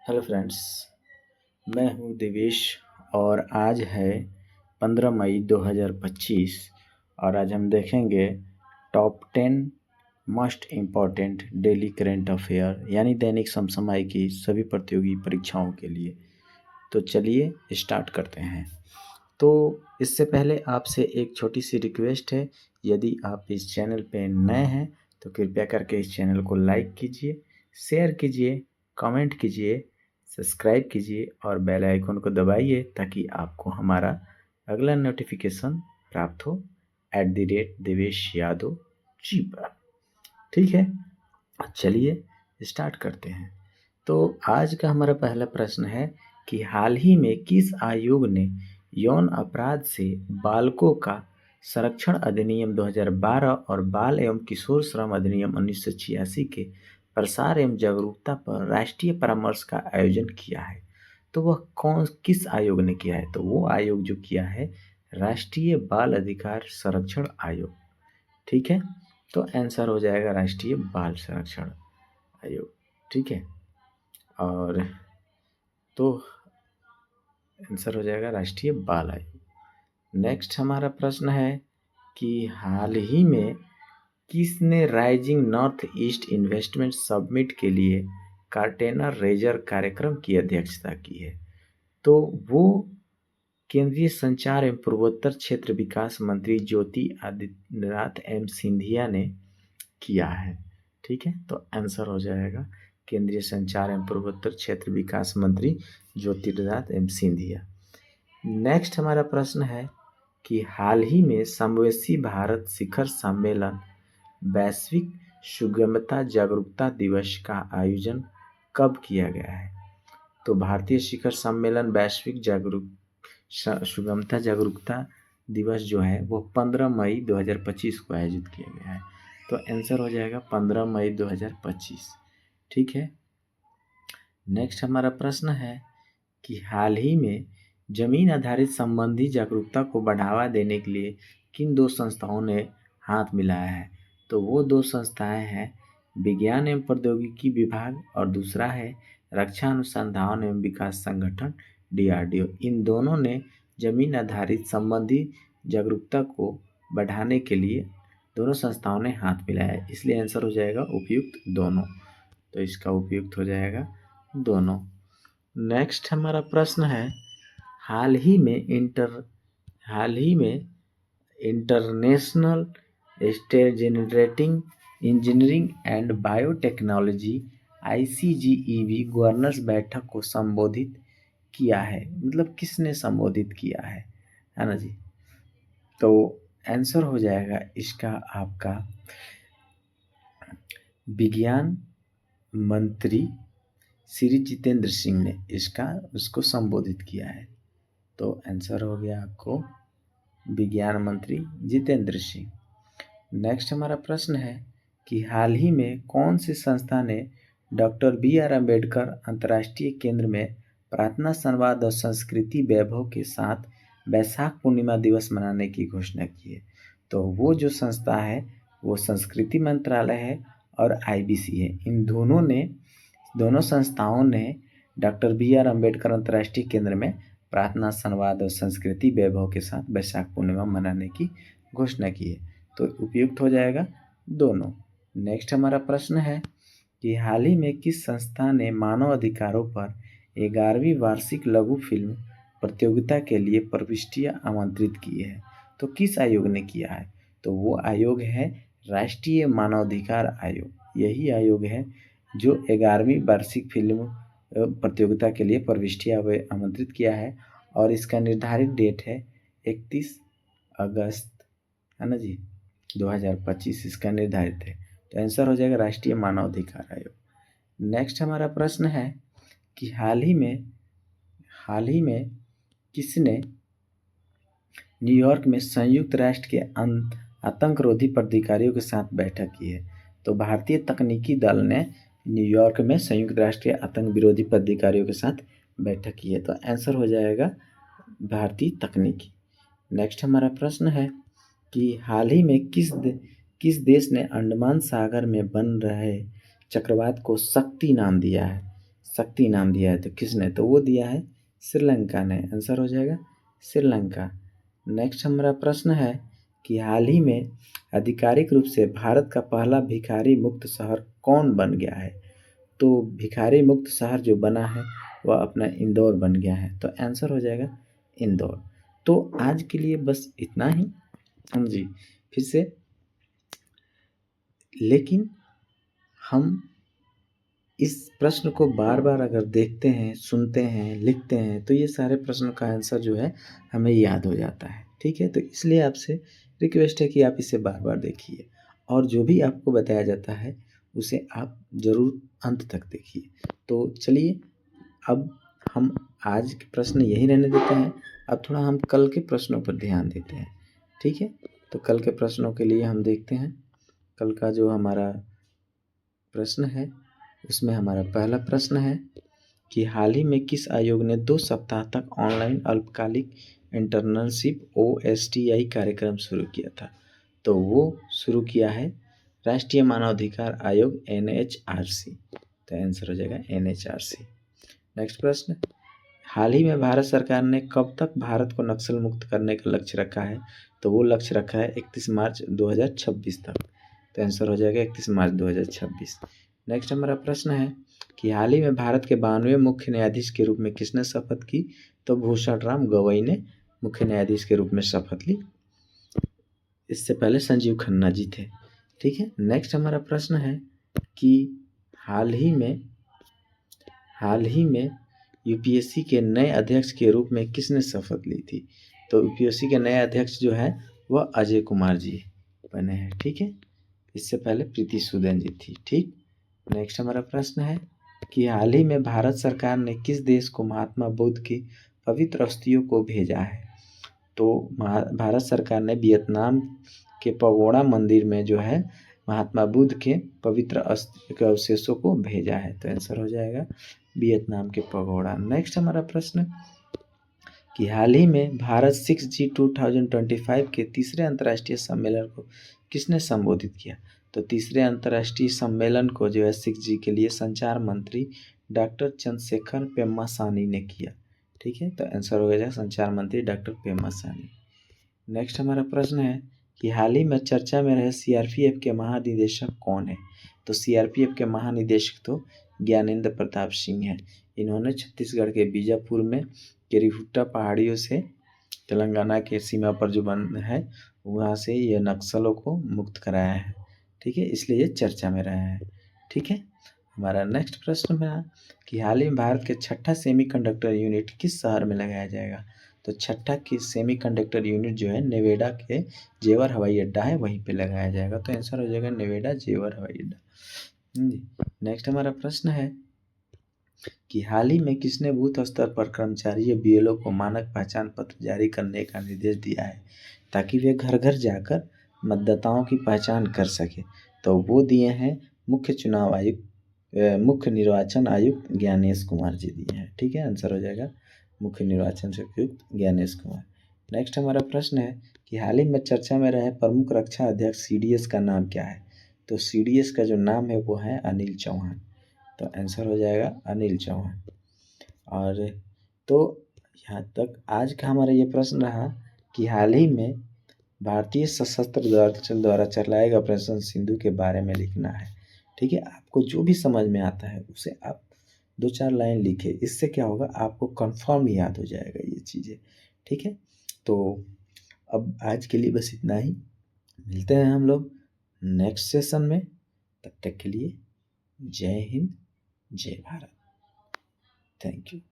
Hello friends, मैं हूँ देवेश और आज है 15 मई 2025 और आज हम देखेंगे top 10 most important daily current affair यानी दैनिक समसामयिक की सभी प्रतियोगी परीक्षाओं के लिए। तो चलिए स्टार्ट करते हैं। तो इससे पहले आपसे एक छोटी सी रिक्वेस्ट है, यदि आप इस चैनल पे नए हैं तो कृपया करके इस चैनल को लाइक कीजिए, शेयर कीजिए, कमेंट कीजिए, सब्सक्राइब कीजिए और बेल आइकन को दबाइए ताकि आपको हमारा अगला नोटिफिकेशन प्राप्त हो @देवेश यादव जी पर। ठीक है, चलिए स्टार्ट करते हैं। तो आज का हमारा पहला प्रश्न है कि हाल ही में किस आयोग ने यौन अपराध से बालकों का संरक्षण अधिनियम 2012 और बाल एवं किशोर श्रम अधिनियम 1986 के प्रसार एवं जागरूकता पर राष्ट्रीय परामर्श का आयोजन किया है। तो वह किस आयोग ने किया है? तो वो आयोग जो किया है राष्ट्रीय बाल अधिकार संरक्षण आयोग। ठीक है, तो आंसर हो जाएगा राष्ट्रीय बाल संरक्षण आयोग। ठीक है, और तो आंसर हो जाएगा राष्ट्रीय बाल आयोग। नेक्स्ट हमारा प्रश्न है कि हाल ही में किसने rising north east investment summit के लिए कंटेनर रेजर कार्यक्रम की अध्यक्षता की है? तो वो केंद्रीय संचार एवं पूर्वोत्तर क्षेत्र विकास मंत्री ज्योति आदित्यनाथ एम सिंधिया ने किया है। ठीक है, तो आंसर हो जाएगा केंद्रीय संचार एवं पूर्वोत्तर क्षेत्र विकास मंत्री ज्योतिरादित्य एम सिंधिया। नेक्स्ट हमारा प्रश्न है कि हाल ही में समावेशी भारत शिखर सम्मेलन वैश्विक सुगमता जागरूकता दिवस का आयोजन कब किया गया है? तो भारतीय शिखर सम्मेलन वैश्विक सुगमता जागरूकता दिवस जो है वो 15 मई 2025 को आयोजित किया गया है। तो आंसर हो जाएगा 15 मई 2025। ठीक है, नेक्स्ट हमारा प्रश्न है कि हाल ही में जमीन आधारित संबंधी जागरूकता को बढ़ावा देने के लिए किन दो संस्थाओं ने हाथ मिलाया है? तो वो दो संस्थाएं हैं विज्ञान एवं प्रौद्योगिकी विभाग और दूसरा है रक्षा अनुसंधान एवं विकास संगठन DRDO। इन दोनों ने जमीन आधारित संबंधी जागरूकता को बढ़ाने के लिए दोनों संस्थाओं ने हाथ मिलाया है, इसलिए आंसर हो जाएगा उपयुक्त दोनों। तो इसका उपयुक्त हो जाएगा दोनों। नेक्स्ट हमारा प्रश्न है हाल ही में international state generating engineering and biotechnology ICGEB governors बैठक को संबोधित किया है, मतलब किसने संबोधित किया है ना जी? तो आंसर हो जाएगा इसका आपका विज्ञान मंत्री श्री जितेंद्र सिंह ने उसको संबोधित किया है। तो आंसर हो गया आपको विज्ञान मंत्री जितेंद्र सिंह। नेक्स्ट हमारा प्रश्न है कि हाल ही में कौन सी संस्था ने डॉक्टर BR अम्बेडकर अंतर्राष्ट्रीय केंद्र में प्रार्थना संवाद और संस्कृति वैभव के साथ वैशाख पूर्णिमा दिवस मनाने की घोषणा की है? तो वो जो संस्था है वो संस्कृति मंत्रालय है और IBC है। इन दोनों संस्थाओं ने डॉक्टर BR अम्बेडकर अंतर्राष्ट्रीय केंद्र में प्रार्थना संवाद और संस्कृति वैभव के साथ वैशाख पूर्णिमा मनाने की घोषणा की है, तो उपयुक्त हो जाएगा दोनों। नेक्स्ट हमारा प्रश्न है कि हाल ही में किस संस्था ने मानव अधिकारों पर 11वीं वार्षिक लघु फिल्म प्रतियोगिता के लिए प्रविष्टियां आमंत्रित की है? तो किस आयोग ने किया है? तो वो आयोग है राष्ट्रीय मानवाधिकार आयोग। यही आयोग है जो 11वीं वार्षिक फिल्म प्रतियोगिता के लिए प्रविष्टियां आमंत्रित किया है और इसका निर्धारित डेट है 31 अगस्त, है ना जी, 2025 इसका निर्धारित है। तो आंसर हो जाएगा राष्ट्रीय मानवाधिकार आयोग। नेक्स्ट हमारा प्रश्न है कि हाल ही में किसने न्यूयॉर्क में संयुक्त राष्ट्र के आतंकरोधी प्राधिकारियों के साथ बैठक की है? तो भारतीय तकनीकी दल ने न्यूयॉर्क में संयुक्त राष्ट्र के आतंक विरोधी प्राधिकारियों के साथ बैठक की है। तो आंसर हो जाएगा भारतीय तकनीकी। नेक्स्ट हमारा प्रश्न है कि हाल ही में किस देश ने अंडमान सागर में बन रहे चक्रवात को शक्ति नाम दिया है? शक्ति नाम दिया है, तो किसने? तो वो दिया है श्रीलंका ने। आंसर हो जाएगा श्रीलंका। नेक्स्ट हमारा प्रश्न है कि हाल ही में आधिकारिक रूप से भारत का पहला भिखारी मुक्त शहर कौन बन गया है? तो भिखारी मुक्त शहर जो बना है वह अपना इंदौर बन गया है। तो आंसर हो जाएगा इंदौर। तो आज के लिए बस इतना ही। हाँ जी, फिर से लेकिन हम इस प्रश्न को बार बार अगर देखते हैं, सुनते हैं, लिखते हैं, तो ये सारे प्रश्नों का आंसर जो है हमें याद हो जाता है। ठीक है, तो इसलिए आपसे रिक्वेस्ट है कि आप इसे बार बार देखिए और जो भी आपको बताया जाता है उसे आप ज़रूर अंत तक देखिए। तो चलिए अब हम आज के प्रश्न यही रहने देते हैं। अब थोड़ा हम कल के प्रश्नों पर ध्यान देते हैं। ठीक है, तो कल के प्रश्नों के लिए हम देखते हैं। कल का जो हमारा प्रश्न है उसमें हमारा पहला प्रश्न है कि हाल ही में किस आयोग ने 2 सप्ताह तक ऑनलाइन अल्पकालिक इंटर्नशिप OSTI कार्यक्रम शुरू किया था? तो वो शुरू किया है राष्ट्रीय मानवाधिकार आयोग NHRC। तो आंसर हो जाएगा NHRC। नेक्स्ट प्रश्न, हाल ही में भारत सरकार ने कब तक भारत को नक्सल मुक्त करने का लक्ष्य रखा है? तो वो लक्ष्य रखा है 31 मार्च 2026 तक। तो आंसर हो जाएगा 31 मार्च 2026। नेक्स्ट हमारा प्रश्न है कि हाल ही में भारत के 92वें मुख्य न्यायाधीश के रूप में किसने शपथ की? तो भूषण राम गवई ने मुख्य न्यायाधीश के रूप में शपथ ली। इससे पहले संजीव खन्ना जी थे। ठीक है, नेक्स्ट हमारा प्रश्न है कि हाल ही में यूपीएससी के नए अध्यक्ष के रूप में किसने शपथ ली थी? तो यूपीएससी के नए अध्यक्ष जो है वह अजय कुमार जी बने हैं। ठीक है, इससे पहले प्रीति सूदन जी थी। ठीक, नेक्स्ट हमारा प्रश्न है कि हाल ही में भारत सरकार ने किस देश को महात्मा बुद्ध की पवित्र अस्थियों को भेजा है? तो भारत सरकार ने वियतनाम के पगोड़ा मंदिर में जो है महात्मा बुद्ध के पवित्र अस्थि के अवशेषों को भेजा है। तो आंसर हो जाएगा वियतनाम के पगोड़ा। नेक्स्ट हमारा प्रश्न कि हाल ही में भारत 6G 2025 के तीसरे अंतर्राष्ट्रीय सम्मेलन को किसने संबोधित किया? तो तीसरे अंतर्राष्ट्रीय सम्मेलन को जो है 6G के लिए संचार मंत्री डॉक्टर चंद्रशेखर पेम्मासानी ने किया। ठीक है, तो आंसर हो गया संचार मंत्री डॉक्टर पेम्मासानी। नेक्स्ट हमारा प्रश्न है कि हाल ही में चर्चा में रहे CRPF के महानिदेशक कौन है? तो CRPF के महानिदेशक तो ज्ञानेंद्र प्रताप सिंह हैं। इन्होंने छत्तीसगढ़ के बीजापुर में केरीहुट्टा पहाड़ियों से तेलंगाना के सीमा पर जो बंद है वहाँ से ये नक्सलों को मुक्त कराया है। ठीक है, इसलिए ये चर्चा में रहा है। ठीक है, हमारा नेक्स्ट प्रश्न है कि हाल ही में भारत के छठा सेमीकंडक्टर यूनिट किस शहर में लगाया जाएगा? तो छठा की सेमीकंडक्टर यूनिट जो है नेवेडा के जेवर हवाई अड्डा है वहीं पे लगाया जाएगा। तो आंसर हो जाएगा नेवेडा जेवर हवाई अड्डा। नेक्स्ट हमारा प्रश्न है कि हाल ही में किसने बूथ स्तर पर कर्मचारी BLO को मानक पहचान पत्र जारी करने का निर्देश दिया है ताकि वे घर घर जाकर मतदाताओं की पहचान कर सके? तो वो दिए हैं मुख्य निर्वाचन आयुक्त ज्ञानेश कुमार जी दिए हैं। ठीक है, आंसर हो जाएगा मुख्य निर्वाचन आयुक्त ज्ञानेश कुमार। नेक्स्ट हमारा प्रश्न है कि हाल ही में चर्चा में रहे प्रमुख रक्षा अध्यक्ष CDS का नाम क्या है? तो CDS का जो नाम है वो है अनिल चौहान। तो आंसर हो जाएगा अनिल चौहान। और तो यहाँ तक आज का हमारा ये प्रश्न रहा कि हाल ही में भारतीय सशस्त्र दल द्वारा चलाए गए ऑपरेशन सिंधु के बारे में लिखना है। ठीक है, आपको जो भी समझ में आता है उसे आप 2-4 लाइन लिखे। इससे क्या होगा, आपको कंफर्म याद हो जाएगा ये चीज़ें। ठीक है, तो अब आज के लिए बस इतना ही। मिलते हैं हम लोग नेक्स्ट सेशन में। तब तक के लिए जय हिंद, जय भारत। Thank you.